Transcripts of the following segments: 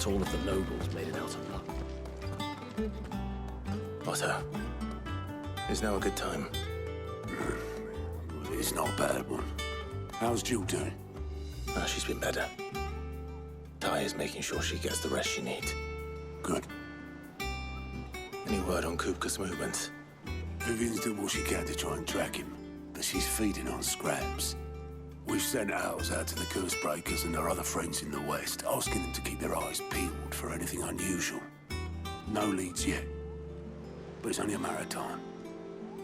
Not all of the nobles made it out alive. Otto, is now a good time? It's not a bad one. How's Jill doing? Ah, she's been better. Ty is making sure she gets the rest she needs. Good. Any word on Kupka's movements? Vivian's doing what she can to try and track him, but she's feeding on scraps. We've sent ours out to the curse breakers and their other friends in the west, asking them to keep their eyes peeled for anything unusual. No leads yet, but it's only a matter of time.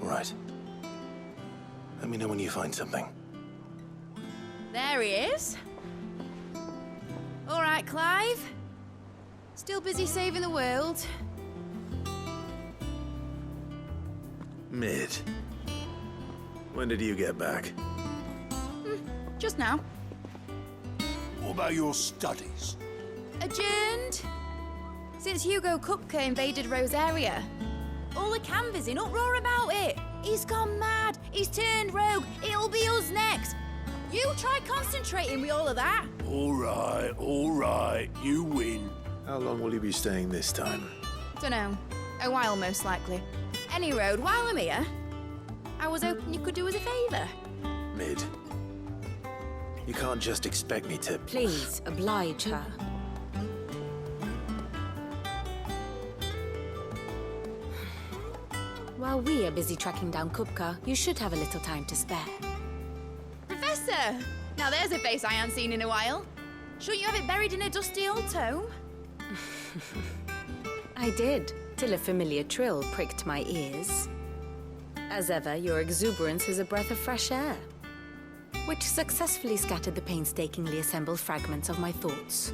All right. Let me know when you find something. There he is. All right, Clive. Still busy saving the world. Mid. When did you get back? Just now. What about your studies? Adjourned. Since Hugo Kupka invaded Rosaria. All the canvass in uproar about it. He's gone mad. He's turned rogue. It'll be us next. You try concentrating with all of that. All right. You win. How long will you be staying this time? Dunno. A while, most likely. Any road, while I'm here, I was hoping you could do us a favour. Mid. You can't just expect me to... Please, oblige her. While we are busy tracking down Kupka, you should have a little time to spare. Professor! Now there's a face I haven't seen in a while. Shouldn't you have it buried in a dusty old tome? I did, till a familiar trill pricked my ears. As ever, your exuberance is a breath of fresh air, which successfully scattered the painstakingly assembled fragments of my thoughts.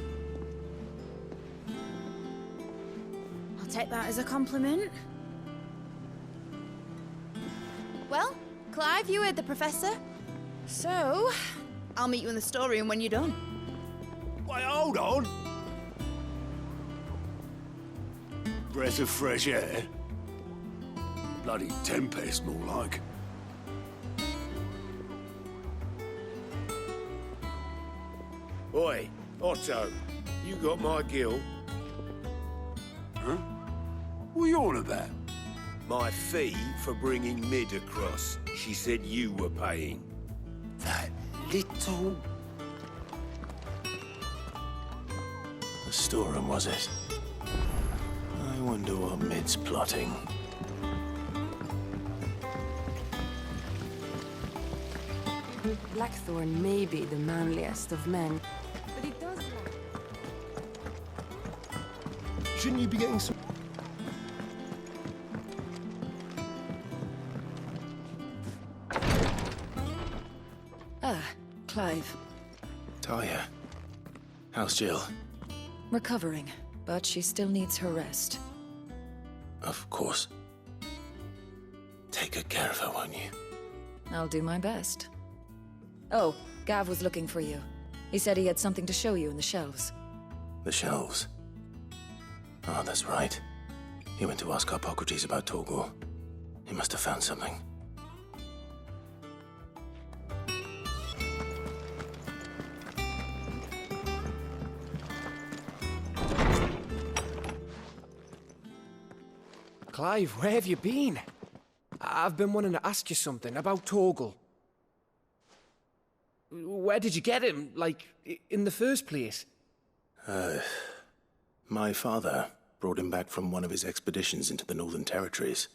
I'll take that as a compliment. Well, Clive, you heard the professor. So, I'll meet you in the storeroom when you're done. Wait, hold on. Breath of fresh air? Bloody tempest, more like. Oi, Otto, you got my gill? Huh? What are you on about? My fee for bringing Mid across. She said you were paying. That little... The storeroom, was it? I wonder what Mid's plotting. Blackthorn may be the manliest of men, but he does lack... Shouldn't you be getting some... Ah, Clive. Talia. How's Jill? Recovering, but she still needs her rest. Of course. Take good care of her, won't you? I'll do my best. Oh, Gav was looking for you. He said he had something to show you in the shelves. The shelves. Oh, that's right. He went to ask Hippocrates about Torgor. He must have found something. Clive, where have you been? I've been wanting to ask you something about Torgal. Where did you get him, like, in the first place? My father brought him back from one of his expeditions into the Northern Territories.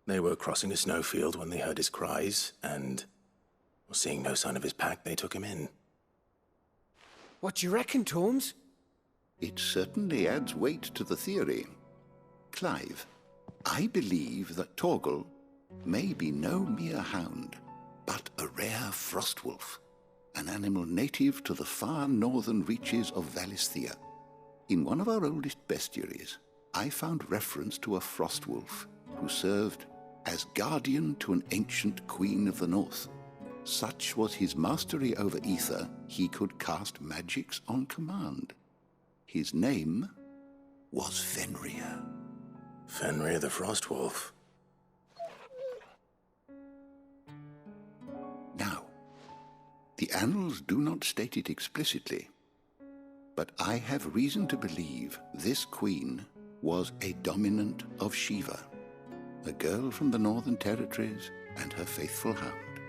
They were crossing a snowfield when they heard his cries, and seeing no sign of his pack, they took him in. What do you reckon, Tomes? It certainly adds weight to the theory. Clive, I believe that Torgal may be no mere hound, but a rare frostwolf, an animal native to the far northern reaches of Valisthea. In one of our oldest bestiaries, I found reference to a frostwolf who served as guardian to an ancient queen of the north. Such was his mastery over aether, he could cast magics on command. His name was Fenrir. Fenrir the Frostwolf. Now, the annals do not state it explicitly, but I have reason to believe this queen was a dominant of Shiva, a girl from the Northern Territories and her faithful hound.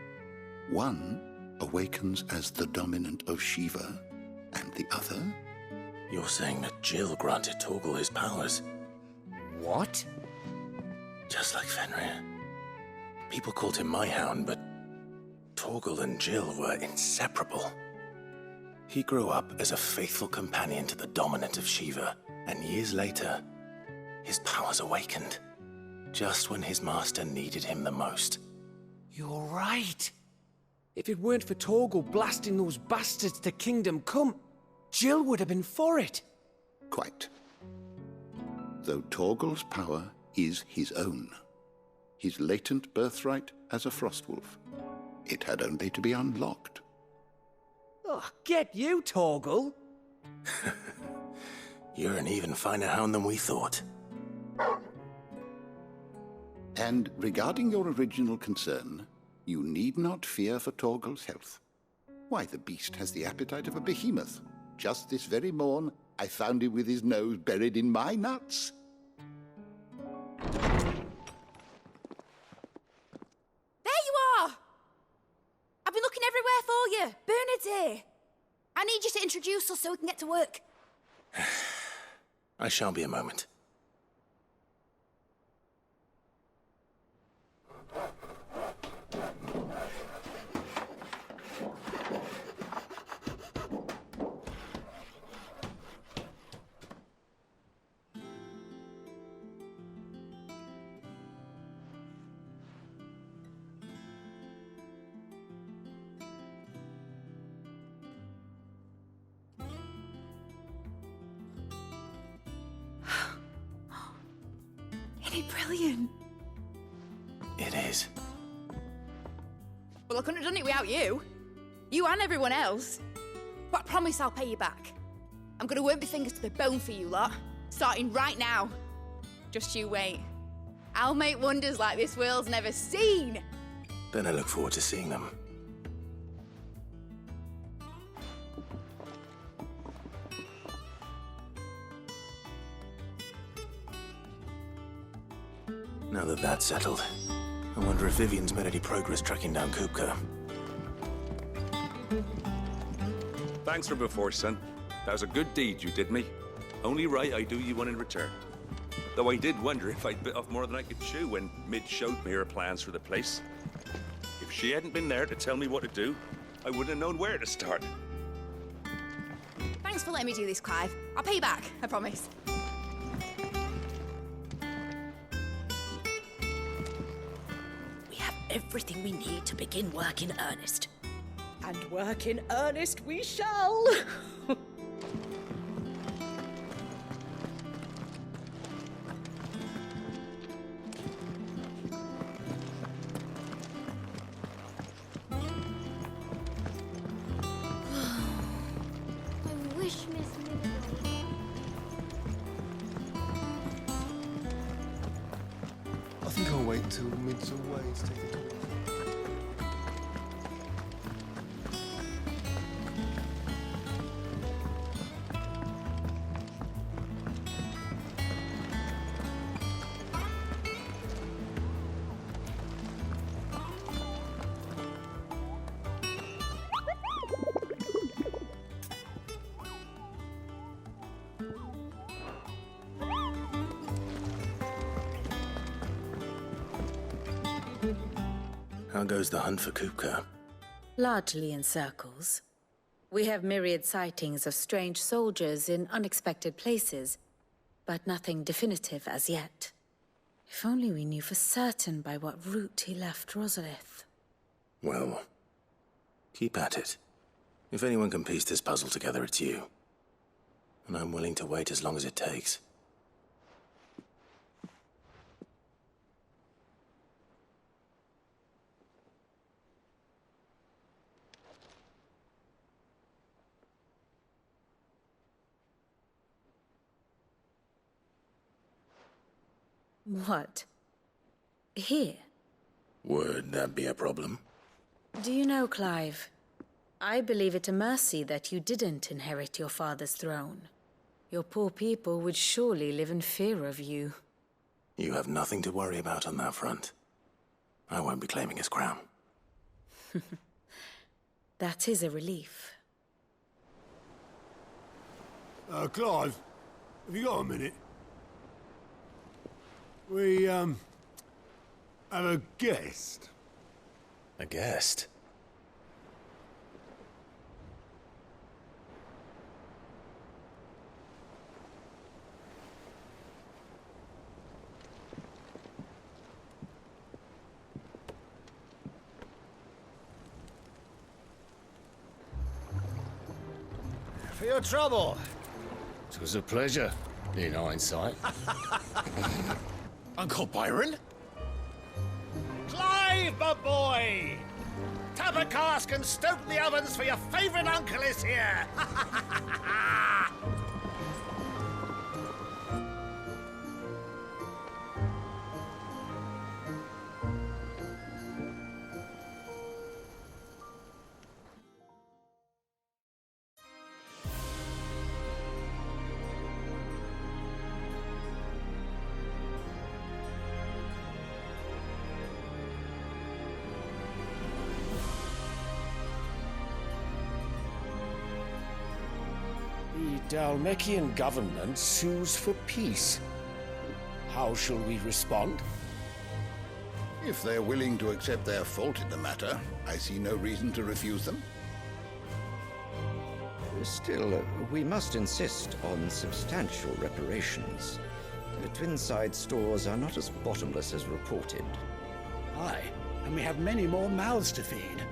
One awakens as the dominant of Shiva, and the other... You're saying that Jill granted Torgal his powers? What? Just like Fenrir. People called him my hound, but Torgal and Jill were inseparable. He grew up as a faithful companion to the dominant of Shiva, and years later, his powers awakened, just when his master needed him the most. You're right. If it weren't for Torgal blasting those bastards to Kingdom Come, Jill would have been for it. Quite. Though Torgal's power is his own, his latent birthright as a Frostwolf, it had only to be unlocked. Oh, get you, Torgal! You're an even finer hound than we thought. And regarding your original concern, you need not fear for Torgal's health. Why, the beast has the appetite of a behemoth. Just this very morn, I found him with his nose buried in my nuts. There you are! I've been looking everywhere for you. Bernard's here. I need you to introduce us so we can get to work. I shall be a moment. Isn't it brilliant? It is. Well, I couldn't have done it without you. You and everyone else. But I promise I'll pay you back. I'm gonna work my fingers to the bone for you lot, starting right now. Just you wait. I'll make wonders like this world's never seen. Then I look forward to seeing them. Now that that's settled, I wonder if Vivian's made any progress tracking down Kupka. Thanks for before, son. That was a good deed you did me. Only right I do you one in return. Though I did wonder if I'd bit off more than I could chew when Mid showed me her plans for the place. If she hadn't been there to tell me what to do, I wouldn't have known where to start. Thanks for letting me do this, Clive. I'll pay you back, I promise. We have everything we need to begin work in earnest. And work in earnest we shall! I think I'll wait till Mid's away to take the tour. How goes the hunt for Kupka? Largely in circles. We have myriad sightings of strange soldiers in unexpected places, but nothing definitive as yet. If only we knew for certain by what route he left Rosalith. Well, keep at it. If anyone can piece this puzzle together, it's you. And I'm willing to wait as long as it takes. What? Here? Would that be a problem? Do you know, Clive? I believe it a mercy that you didn't inherit your father's throne. Your poor people would surely live in fear of you. You have nothing to worry about on that front. I won't be claiming his crown. That is a relief. Clive, have you got a minute? We, have a guest. A guest? For your trouble. It was a pleasure, in hindsight. Uncle Byron? Clive, my boy! Tap a cask and stoke the ovens for your favourite uncle is here! The Dalmekian government sues for peace. How shall we respond? If they're willing to accept their fault in the matter, I see no reason to refuse them. Still, we must insist on substantial reparations. The Twinside stores are not as bottomless as reported. Aye, and we have many more mouths to feed.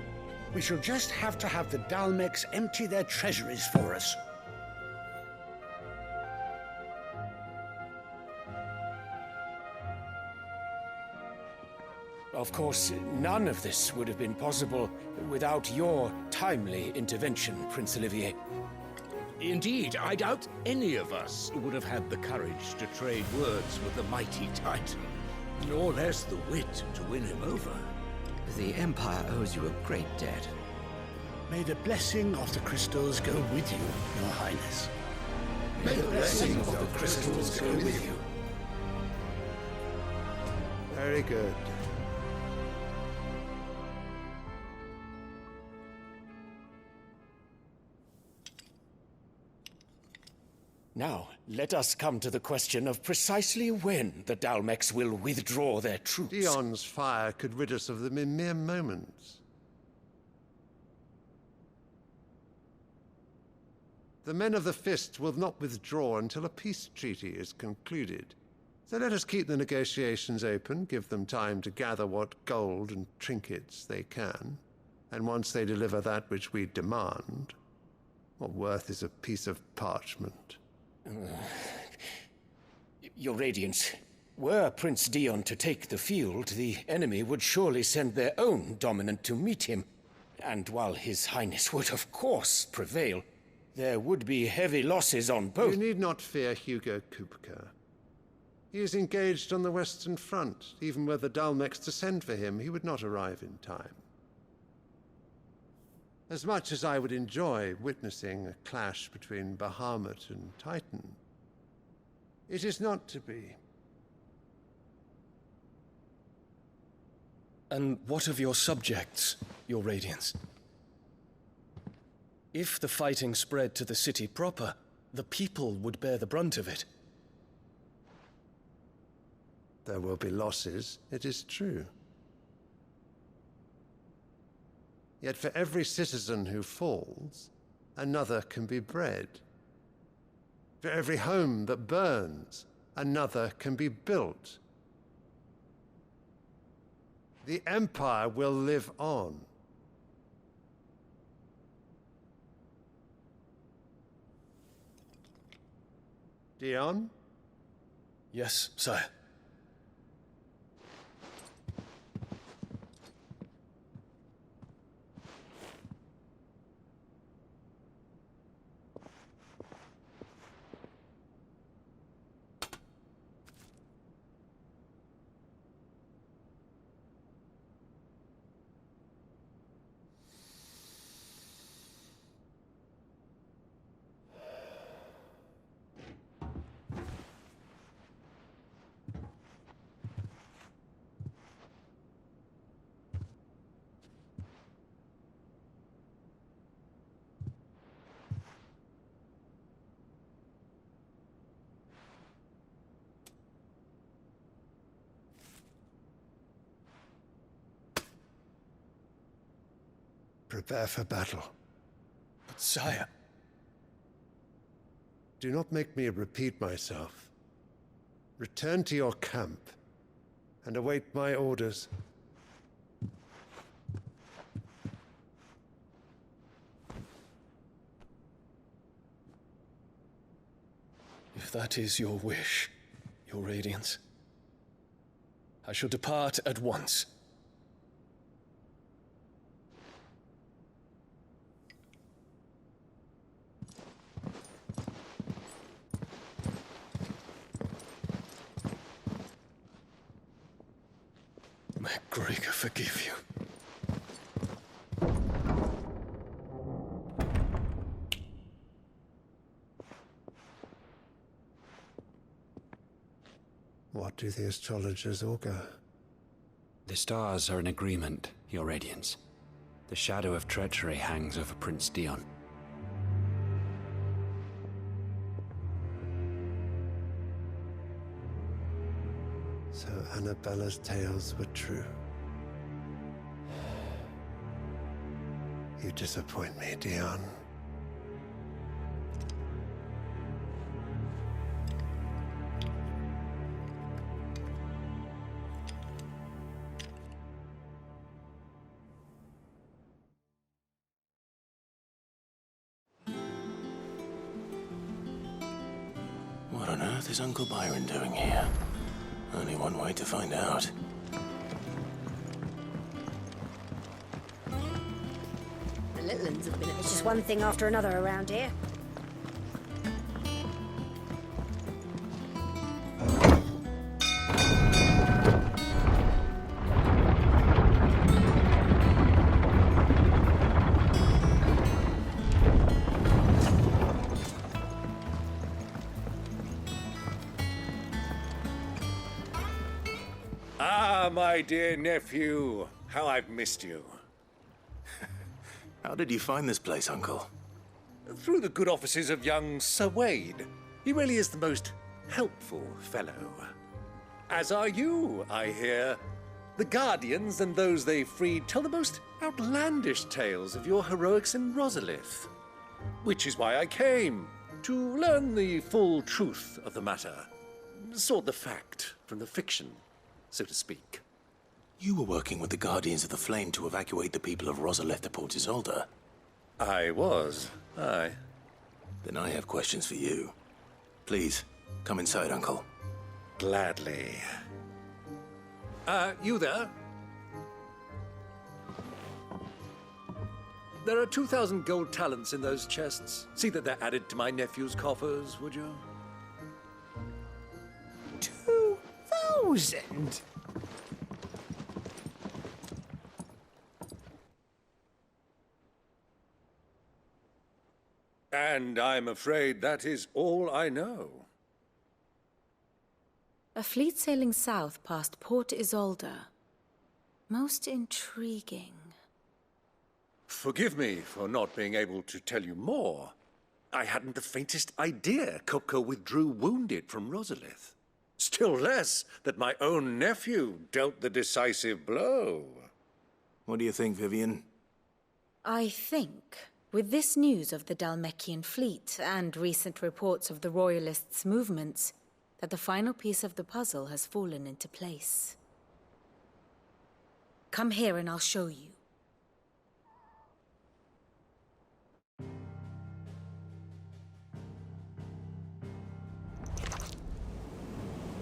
We shall just have to have the Dalmecs empty their treasuries for us. Of course, none of this would have been possible without your timely intervention, Prince Olivier. Indeed, I doubt any of us would have had the courage to trade words with the mighty Titan, nor less the wit to win him over. The Empire owes you a great debt. May the blessing of the crystals go with you, Your Highness. May the blessing of the crystals go with you. Very good. Now, let us come to the question of precisely when the Dalmecs will withdraw their troops. Dion's fire could rid us of them in mere moments. The men of the Fist will not withdraw until a peace treaty is concluded. So let us keep the negotiations open, give them time to gather what gold and trinkets they can, and once they deliver that which we demand, what worth is a piece of parchment? Your Radiance, were Prince Dion to take the field, the enemy would surely send their own dominant to meet him. And while His Highness would of course prevail, there would be heavy losses on both. You need not fear Hugo Kupka. He is engaged on the Western Front. Even were the Dalmecs to send for him, he would not arrive in time. As much as I would enjoy witnessing a clash between Bahamut and Titan, it is not to be. And what of your subjects, Your Radiance? If the fighting spread to the city proper, the people would bear the brunt of it. There will be losses, it is true. Yet for every citizen who falls, another can be bred. For every home that burns, another can be built. The Empire will live on. Dion? Yes, sire. Prepare for battle. But sire... Do not make me repeat myself. Return to your camp and await my orders. If that is your wish, Your Radiance, I shall depart at once. May Gregor forgive you. What do the astrologers augur? The stars are in agreement, Your Radiance. The shadow of treachery hangs over Prince Dion. So Annabella's tales were true. You disappoint me, Dion. What on earth is Uncle Byron doing here? Only one way to find out. The little ones have been... It's just one thing after another around here. My dear nephew, how I've missed you. How did you find this place, Uncle? Through the good offices of young Sir Wade. He really is the most helpful fellow. As are you, I hear. The Guardians and those they freed tell the most outlandish tales of your heroics in Rosalith. Which is why I came, to learn the full truth of the matter. Sort the fact from the fiction, so to speak. You were working with the Guardians of the Flame to evacuate the people of Rosalith to Port Isolde. I was, aye. Then I have questions for you. Please, come inside, Uncle. Gladly. You there? There are 2,000 gold talents in those chests. See that they're added to my nephew's coffers, would you? 2,000? And I'm afraid that is all I know. A fleet sailing south past Port Isolde. Most intriguing. Forgive me for not being able to tell you more. I hadn't the faintest idea Kupka withdrew wounded from Rosalith. Still less that my own nephew dealt the decisive blow. What do you think, Vivian? I think, with this news of the Dhalmekian fleet and recent reports of the Royalists' movements, that the final piece of the puzzle has fallen into place. Come here and I'll show you.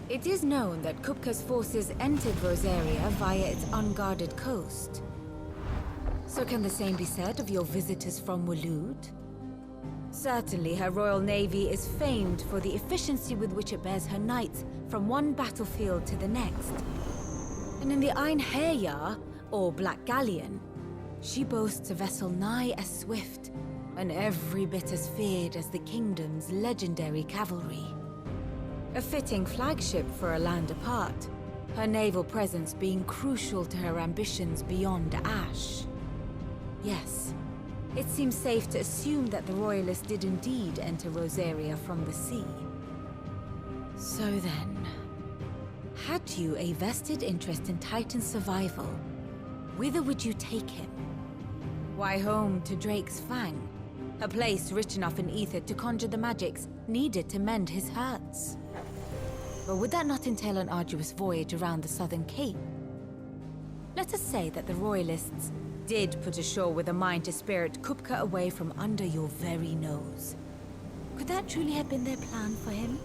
It is known that Kupka's forces entered Rosaria via its unguarded coast. So can the same be said of your visitors from Waloed? Certainly her Royal Navy is famed for the efficiency with which it bears her knights from one battlefield to the next. And in the Einherjar, or Black Galleon, she boasts a vessel nigh as swift and every bit as feared as the kingdom's legendary cavalry. A fitting flagship for a land apart, her naval presence being crucial to her ambitions beyond Ash. Yes, it seems safe to assume that the Royalists did indeed enter Rosaria from the sea. So then, had you a vested interest in Titan's survival, whither would you take him? Why, home to Drake's Fang, a place rich enough in ether to conjure the magics needed to mend his hurts. But would that not entail an arduous voyage around the southern cape? Let us say that the Royalists did put ashore with a mind to spirit Kupka away from under your very nose. Could that truly have been their plan for him?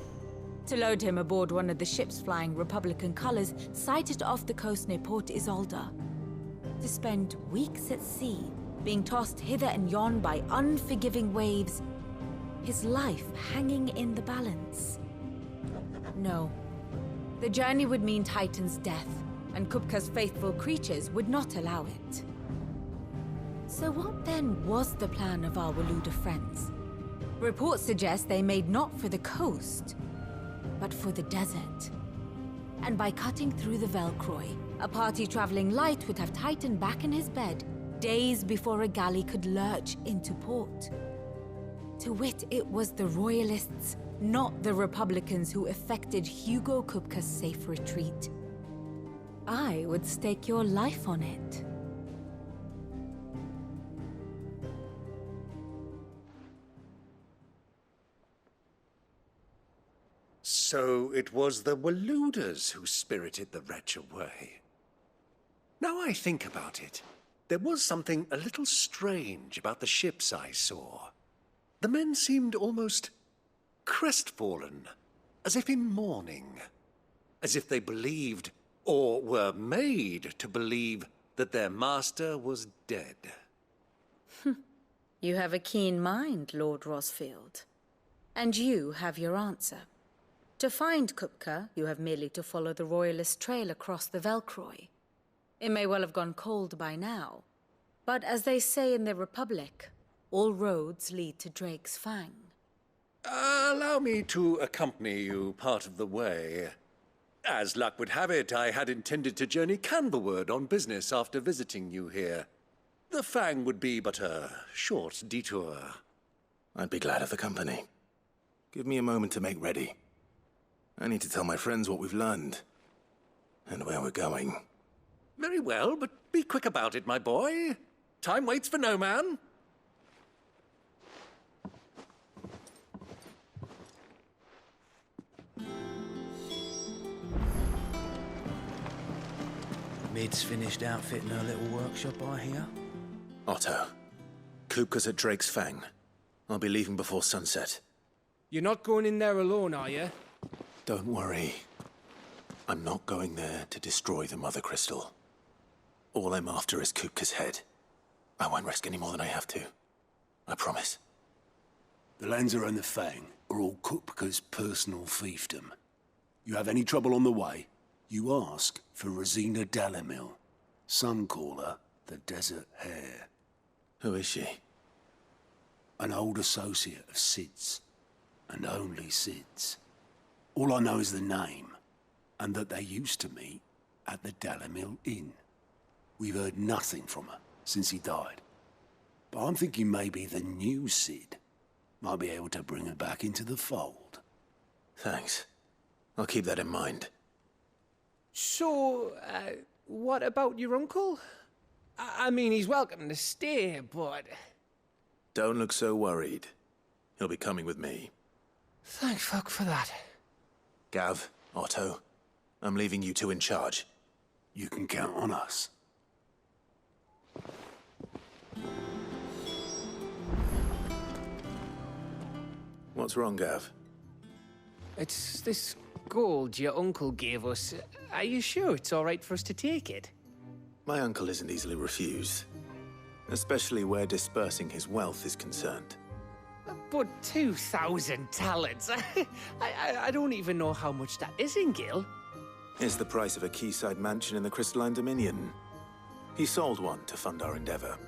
To load him aboard one of the ships flying Republican colors sighted off the coast near Port Isolde. To spend weeks at sea, being tossed hither and yon by unforgiving waves, his life hanging in the balance. No. The journey would mean Titan's death, and Kupka's faithful creatures would not allow it. So what then was the plan of our Waluda friends? Reports suggest they made not for the coast, but for the desert. And by cutting through the Velcroy, a party traveling light would have Titan back in his bed days before a galley could lurch into port. To wit, it was the Royalists, not the Republicans, who effected Hugo Kupka's safe retreat. I would stake your life on it. So it was the Waludas who spirited the wretch away. Now I think about it, there was something a little strange about the ships I saw. The men seemed almost crestfallen, as if in mourning, as if they believed, or were made to believe, that their master was dead. You have a keen mind, Lord Rosfield. And you have your answer. To find Kupka, you have merely to follow the Royalist trail across the Velcroy. It may well have gone cold by now, but as they say in the Republic, all roads lead to Drake's Fang. Allow me to accompany you part of the way. As luck would have it, I had intended to journey Canberward on business after visiting you here. The Fang would be but a short detour. I'd be glad of the company. Give me a moment to make ready. I need to tell my friends what we've learned, and where we're going. Very well, but be quick about it, my boy. Time waits for no man. Mid's finished outfitting her little workshop, I hear. Otto, Kupka's at Drake's Fang. I'll be leaving before sunset. You're not going in there alone, are you? Don't worry. I'm not going there to destroy the Mothercrystal. All I'm after is Kupka's head. I won't risk any more than I have to. I promise. The lands around the Fang are all Kupka's personal fiefdom. You have any trouble on the way, you ask for Rosina Dalamil. Some call her the Desert Hare. Who is she? An old associate of Sid's, and only Sid's. All I know is the name, and that they used to meet at the Dalamil Inn. We've heard nothing from her since he died. But I'm thinking maybe the new Sid might be able to bring her back into the fold. Thanks. I'll keep that in mind. So, what about your uncle? I mean, he's welcome to stay, but... Don't look so worried. He'll be coming with me. Thank fuck for that. Gav, Otto, I'm leaving you two in charge. You can count on us. What's wrong, Gav? It's this gold your uncle gave us. Are you sure it's all right for us to take it? My uncle isn't easily refused, especially where dispersing his wealth is concerned. But 2,000 talents? I don't even know how much that is in Gil. It's the price of a quayside mansion in the Crystalline Dominion. He sold one to fund our endeavor.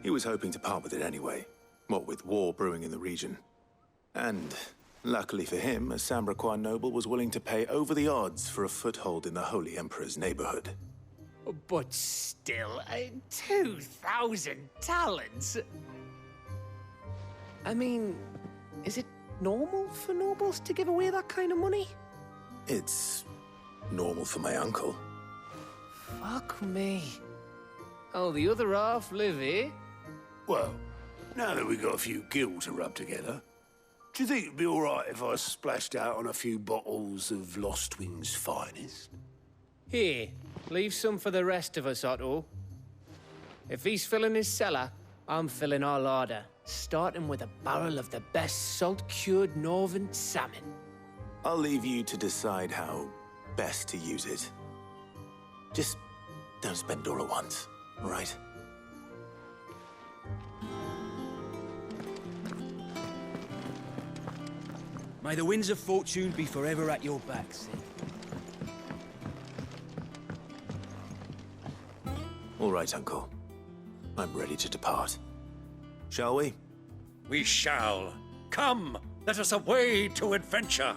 He was hoping to part with it anyway, what with war brewing in the region. And, luckily for him, a Sambraquan noble was willing to pay over the odds for a foothold in the Holy Emperor's neighborhood. But still, 2,000 talents? I mean, is it normal for nobles to give away that kind of money? It's normal for my uncle. Fuck me. Oh, the other half live, eh? Well, now that we've got a few gil to rub together, do you think it'd be all right if I splashed out on a few bottles of Lost Wind's finest? Here, leave some for the rest of us, Otto. If he's filling his cellar, I'm filling our larder, starting with a barrel of the best salt-cured northern salmon. I'll leave you to decide how best to use it. Just don't spend it all at once, all right? May the winds of fortune be forever at your backs. All right, Uncle. I'm ready to depart. Shall we? We shall. Come, let us away to adventure.